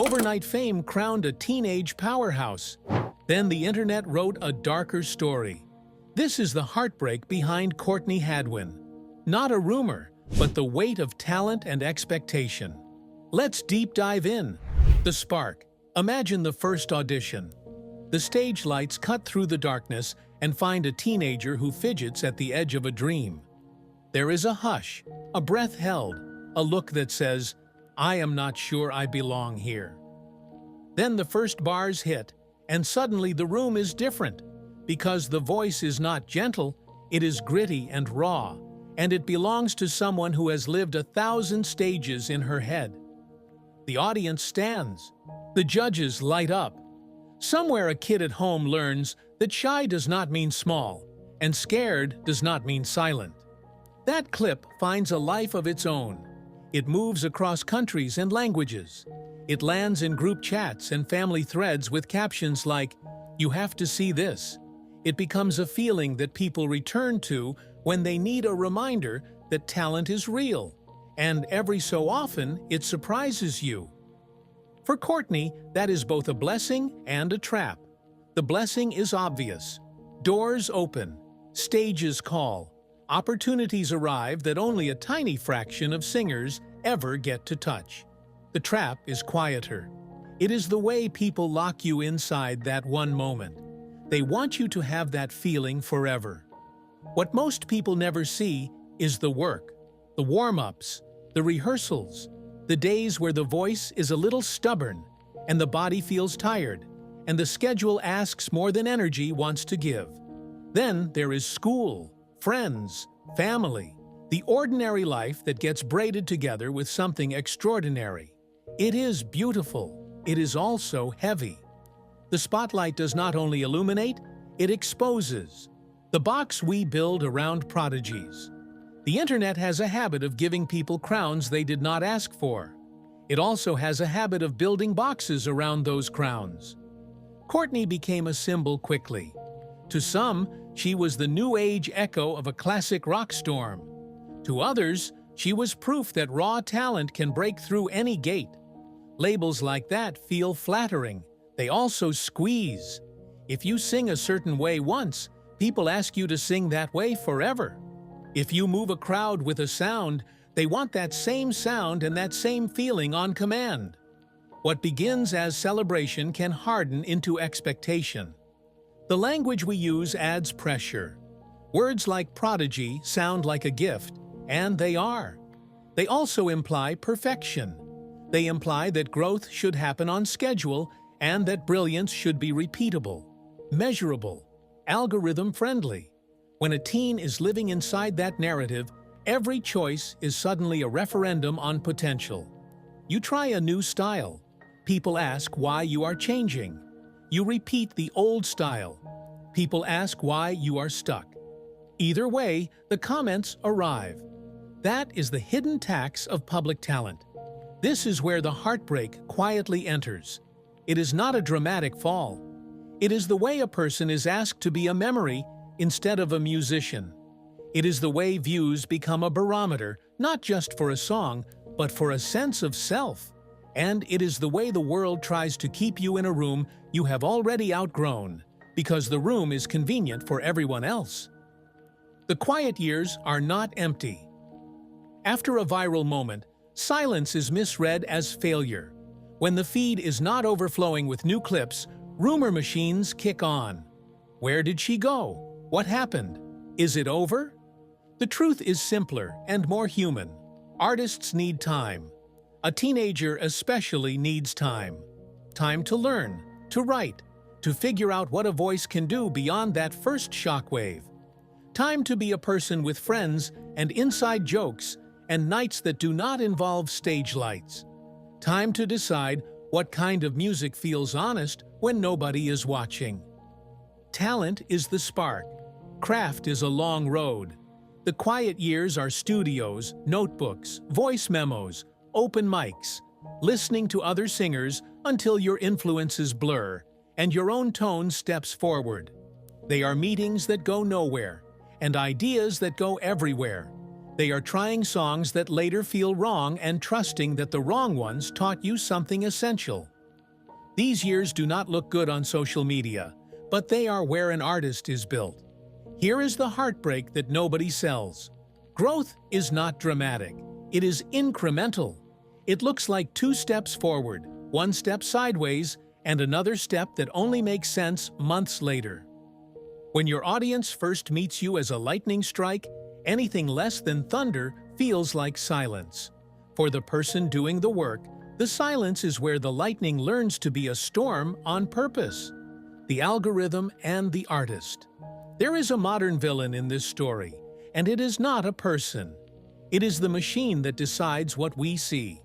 Overnight fame crowned a teenage powerhouse. Then the internet wrote a darker story. This is the heartbreak behind Courtney Hadwin. Not a rumor, but the weight of talent and expectation. Let's deep dive in. The spark. Imagine the first audition. The stage lights cut through the darkness and find a teenager who fidgets at the edge of a dream. There is a hush, a breath held, a look that says, "I am not sure I belong here." Then the first bars hit, and suddenly the room is different, because the voice is not gentle, it is gritty and raw, and it belongs to someone who has lived 1,000 stages in her head. The audience stands. The judges light up. Somewhere a kid at home learns that shy does not mean small, and scared does not mean silent. That clip finds a life of its own. It moves across countries and languages. It lands in group chats and family threads with captions like, "You have to see this." It becomes a feeling that people return to when they need a reminder that talent is real, and every so often it surprises you. For Courtney, that is both a blessing and a trap. The blessing is obvious. Doors open, stages call, opportunities arrive that only a tiny fraction of singers ever get to touch. The trap is quieter. It is the way people lock you inside that one moment. They want you to have that feeling forever. What most people never see is the work, the warm-ups, the rehearsals, the days where the voice is a little stubborn and the body feels tired and the schedule asks more than energy wants to give. Then there is school, friends, family, the ordinary life that gets braided together with something extraordinary. It is beautiful. It is also heavy. The spotlight does not only illuminate, it exposes. The box we build around prodigies. The internet has a habit of giving people crowns they did not ask for. It also has a habit of building boxes around those crowns. Courtney became a symbol quickly. To some, she was the new age echo of a classic rock storm. To others, she was proof that raw talent can break through any gate. Labels like that feel flattering. They also squeeze. If you sing a certain way once, people ask you to sing that way forever. If you move a crowd with a sound, they want that same sound and that same feeling on command. What begins as celebration can harden into expectation. The language we use adds pressure. Words like prodigy sound like a gift, and they are. They also imply perfection. They imply that growth should happen on schedule and that brilliance should be repeatable, measurable, algorithm-friendly. When a teen is living inside that narrative, every choice is suddenly a referendum on potential. You try a new style. People ask why you are changing. You repeat the old style. People ask why you are stuck. Either way, the comments arrive. That is the hidden tax of public talent. This is where the heartbreak quietly enters. It is not a dramatic fall. It is the way a person is asked to be a memory instead of a musician. It is the way views become a barometer, not just for a song, but for a sense of self. And it is the way the world tries to keep you in a room you have already outgrown, because the room is convenient for everyone else. The quiet years are not empty. After a viral moment, silence is misread as failure. When the feed is not overflowing with new clips, rumor machines kick on. Where did she go? What happened? Is it over? The truth is simpler and more human. Artists need time. A teenager especially needs time. Time to learn, to write, to figure out what a voice can do beyond that first shockwave. Time to be a person with friends and inside jokes and nights that do not involve stage lights. Time to decide what kind of music feels honest when nobody is watching. Talent is the spark. Craft is a long road. The quiet years are studios, notebooks, voice memos, open mics, listening to other singers until your influences blur and your own tone steps forward. They are meetings that go nowhere and ideas that go everywhere. They are trying songs that later feel wrong and trusting that the wrong ones taught you something essential. These years do not look good on social media, but they are where an artist is built. Here is the heartbreak that nobody sells. Growth is not dramatic. It is incremental. It looks like 2 steps forward, 1 step sideways, and another step that only makes sense months later. When your audience first meets you as a lightning strike, anything less than thunder feels like silence. For the person doing the work, the silence is where the lightning learns to be a storm on purpose. The algorithm and the artist. There is a modern villain in this story, and it is not a person. It is the machine that decides what we see.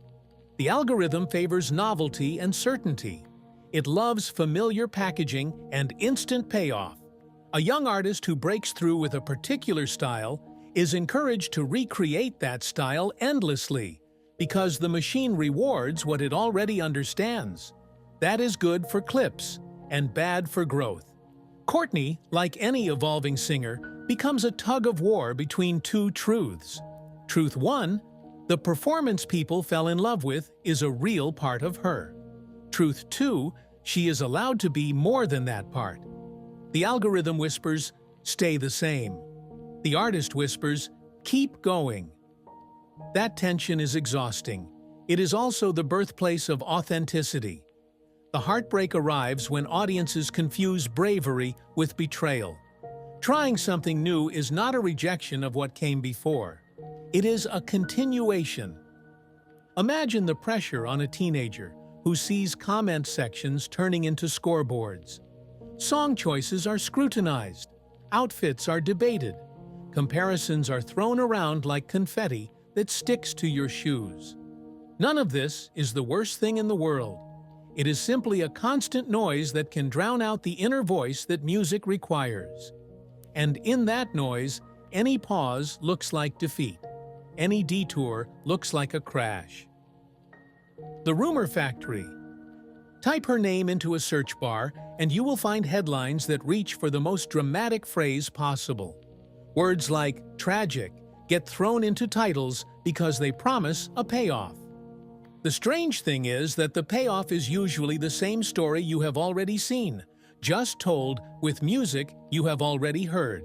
The algorithm favors novelty and certainty. It loves familiar packaging and instant payoff. A young artist who breaks through with a particular style is encouraged to recreate that style endlessly because the machine rewards what it already understands. That is good for clips and bad for growth. Courtney, like any evolving singer, becomes a tug-of-war between 2 truths. Truth 1, the performance people fell in love with is a real part of her. Truth 2, she is allowed to be more than that part. The algorithm whispers, stay the same. The artist whispers, keep going. That tension is exhausting. It is also the birthplace of authenticity. The heartbreak arrives when audiences confuse bravery with betrayal. Trying something new is not a rejection of what came before. It is a continuation. Imagine the pressure on a teenager who sees comment sections turning into scoreboards. Song choices are scrutinized. Outfits are debated. Comparisons are thrown around like confetti that sticks to your shoes. None of this is the worst thing in the world. It is simply a constant noise that can drown out the inner voice that music requires. And in that noise, any pause looks like defeat. Any detour looks like a crash. The Rumor Factory. Type her name into a search bar, and you will find headlines that reach for the most dramatic phrase possible. Words like tragic get thrown into titles because they promise a payoff. The strange thing is that the payoff is usually the same story you have already seen, just told with music you have already heard.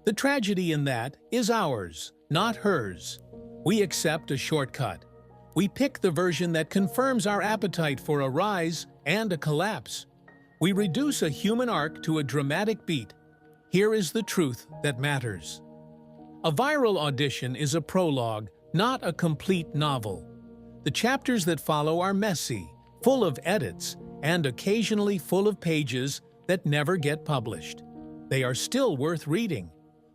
The tragedy in that is ours, not hers. We accept a shortcut. We pick the version that confirms our appetite for a rise and a collapse. We reduce a human arc to a dramatic beat. Here is the truth that matters. A viral audition is a prologue, not a complete novel. The chapters that follow are messy, full of edits, and occasionally full of pages that never get published. They are still worth reading.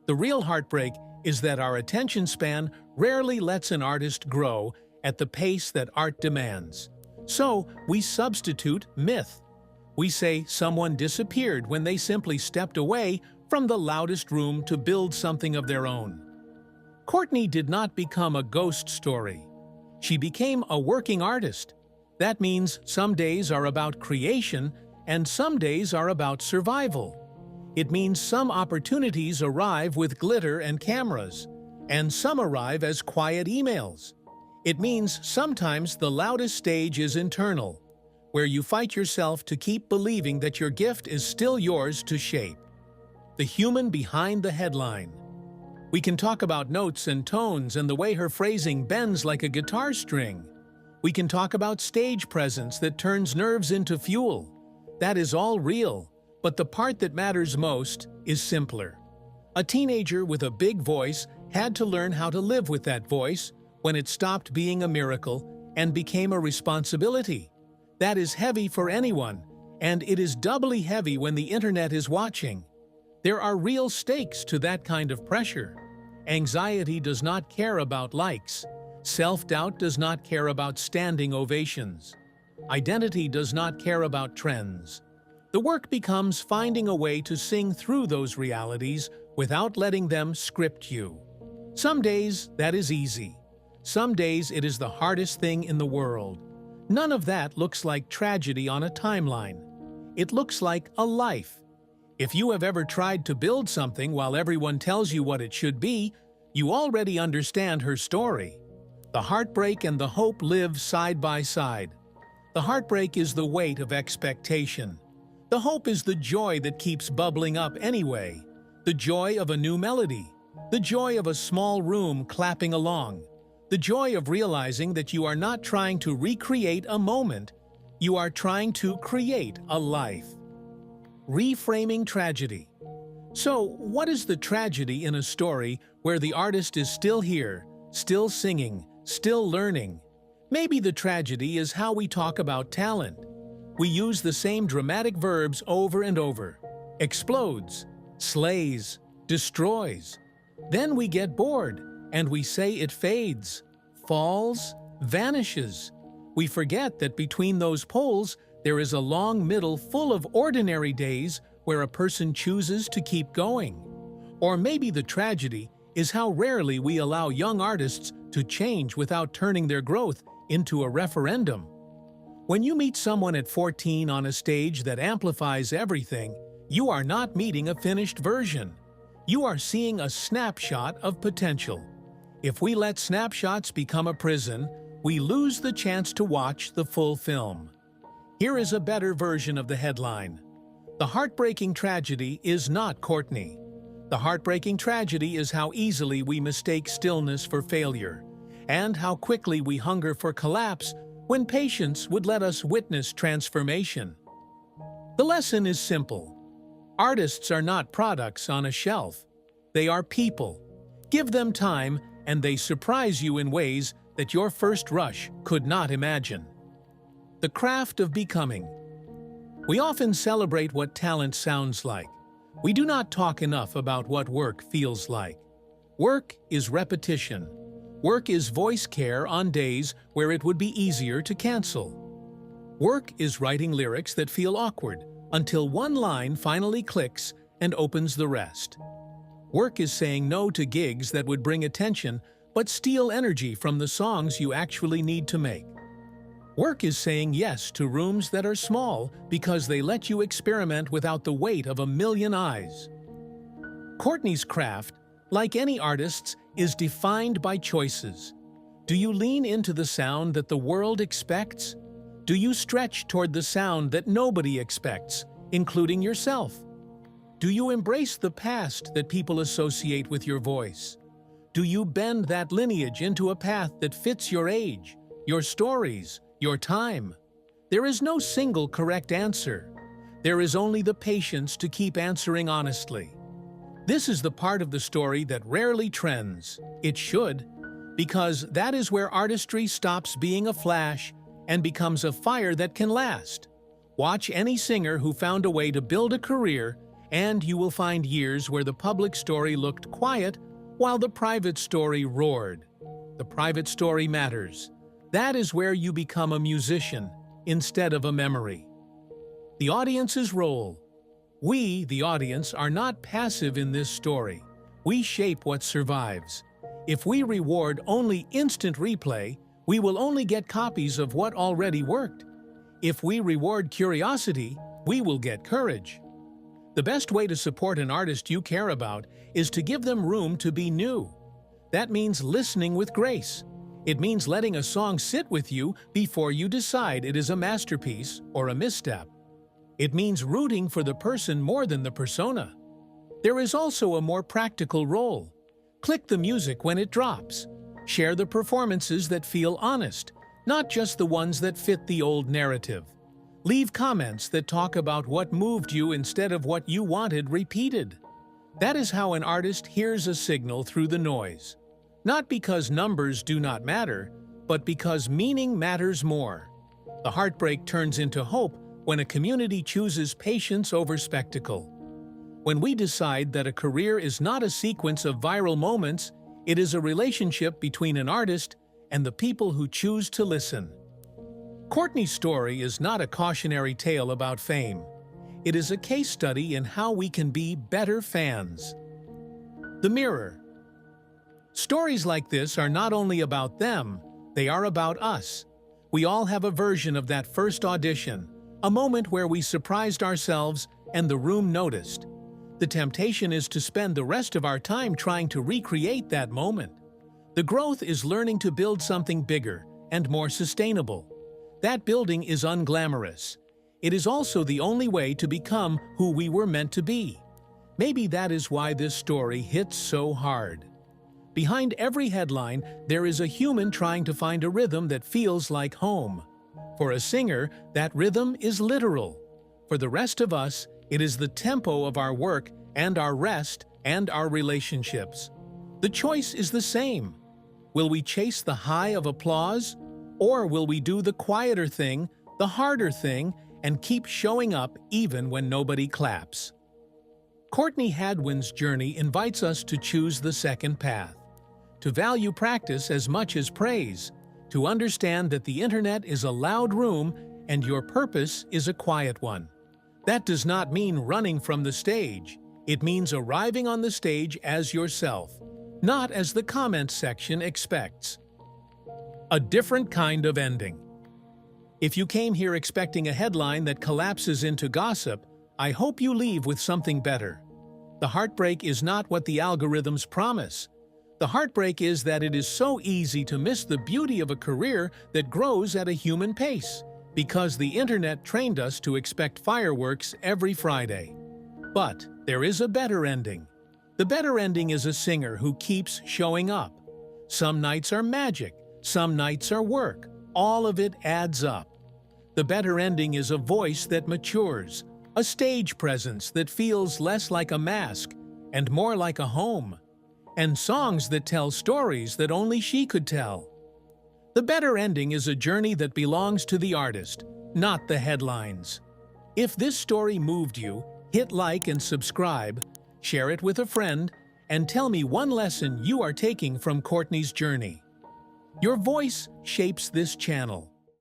The real heartbreak is that our attention span rarely lets an artist grow at the pace that art demands. So, we substitute myth. We say someone disappeared when they simply stepped away from the loudest room to build something of their own. Courtney did not become a ghost story. She became a working artist. That means some days are about creation and some days are about survival. It means some opportunities arrive with glitter and cameras, and some arrive as quiet emails. It means sometimes the loudest stage is internal, where you fight yourself to keep believing that your gift is still yours to shape. The human behind the headline. We can talk about notes and tones and the way her phrasing bends like a guitar string. We can talk about stage presence that turns nerves into fuel. That is all real, but the part that matters most is simpler. A teenager with a big voice had to learn how to live with that voice when it stopped being a miracle and became a responsibility. That is heavy for anyone, and it is doubly heavy when the internet is watching. There are real stakes to that kind of pressure. Anxiety does not care about likes. Self-doubt does not care about standing ovations. Identity does not care about trends. The work becomes finding a way to sing through those realities without letting them script you. Some days that is easy. Some days it is the hardest thing in the world. None of that looks like tragedy on a timeline. It looks like a life. If you have ever tried to build something while everyone tells you what it should be, you already understand her story. The heartbreak and the hope live side by side. The heartbreak is the weight of expectation. The hope is the joy that keeps bubbling up anyway. The joy of a new melody. The joy of a small room clapping along. The joy of realizing that you are not trying to recreate a moment, you are trying to create a life. Reframing tragedy. So, what is the tragedy in a story where the artist is still here, still singing, still learning? Maybe the tragedy is how we talk about talent. We use the same dramatic verbs over and over. Explodes, slays, destroys. Then we get bored, and we say it fades, falls, vanishes. We forget that between those poles, there is a long middle full of ordinary days where a person chooses to keep going. Or maybe the tragedy is how rarely we allow young artists to change without turning their growth into a referendum. When you meet someone at 14 on a stage that amplifies everything, you are not meeting a finished version. You are seeing a snapshot of potential. If we let snapshots become a prison, we lose the chance to watch the full film. Here is a better version of the headline. The heartbreaking tragedy is not Courtney. The heartbreaking tragedy is how easily we mistake stillness for failure, and how quickly we hunger for collapse when patience would let us witness transformation. The lesson is simple. Artists are not products on a shelf. They are people. Give them time, and they surprise you in ways that your first rush could not imagine. The craft of becoming. We often celebrate what talent sounds like. We do not talk enough about what work feels like. Work is repetition. Work is voice care on days where it would be easier to cancel. Work is writing lyrics that feel awkward until one line finally clicks and opens the rest. Work is saying no to gigs that would bring attention but steal energy from the songs you actually need to make. Work is saying yes to rooms that are small because they let you experiment without the weight of a million eyes. Courtney's craft, like any artist's, is defined by choices. Do you lean into the sound that the world expects? Do you stretch toward the sound that nobody expects, including yourself? Do you embrace the past that people associate with your voice? Do you bend that lineage into a path that fits your age, your stories, your time? There is no single correct answer. There is only the patience to keep answering honestly. This is the part of the story that rarely trends. It should, because that is where artistry stops being a flash and becomes a fire that can last. Watch any singer who found a way to build a career, and you will find years where the public story looked quiet while the private story roared. The private story matters. That is where you become a musician instead of a memory. The audience's role. We, the audience, are not passive in this story. We shape what survives. If we reward only instant replay, we will only get copies of what already worked. If we reward curiosity, we will get courage. The best way to support an artist you care about is to give them room to be new. That means listening with grace. It means letting a song sit with you before you decide it is a masterpiece or a misstep. It means rooting for the person more than the persona. There is also a more practical role. Click the music when it drops. Share the performances that feel honest, not just the ones that fit the old narrative. Leave comments that talk about what moved you instead of what you wanted repeated. That is how an artist hears a signal through the noise. Not because numbers do not matter, but because meaning matters more. The heartbreak turns into hope when a community chooses patience over spectacle. When we decide that a career is not a sequence of viral moments, it is a relationship between an artist and the people who choose to listen. Courtney's story is not a cautionary tale about fame. It is a case study in how we can be better fans. The mirror. Stories like this are not only about them, they are about us. We all have a version of that first audition, a moment where we surprised ourselves and the room noticed. The temptation is to spend the rest of our time trying to recreate that moment. The growth is learning to build something bigger and more sustainable. That building is unglamorous. It is also the only way to become who we were meant to be. Maybe that is why this story hits so hard. Behind every headline, there is a human trying to find a rhythm that feels like home. For a singer, that rhythm is literal. For the rest of us, it is the tempo of our work and our rest and our relationships. The choice is the same. Will we chase the high of applause? Or will we do the quieter thing, the harder thing, and keep showing up even when nobody claps? Courtney Hadwin's journey invites us to choose the second path, to value practice as much as praise, to understand that the internet is a loud room and your purpose is a quiet one. That does not mean running from the stage. It means arriving on the stage as yourself, not as the comments section expects. A different kind of ending. If you came here expecting a headline that collapses into gossip, I hope you leave with something better. The heartbreak is not what the algorithms promise. The heartbreak is that it is so easy to miss the beauty of a career that grows at a human pace, because the internet trained us to expect fireworks every Friday. But there is a better ending. The better ending is a singer who keeps showing up. Some nights are magic, some nights are work. All of it adds up. The better ending is a voice that matures, a stage presence that feels less like a mask and more like a home, and songs that tell stories that only she could tell. The better ending is a journey that belongs to the artist, not the headlines. If this story moved you, hit like and subscribe, share it with a friend, and tell me one lesson you are taking from Courtney's journey. Your voice shapes this channel.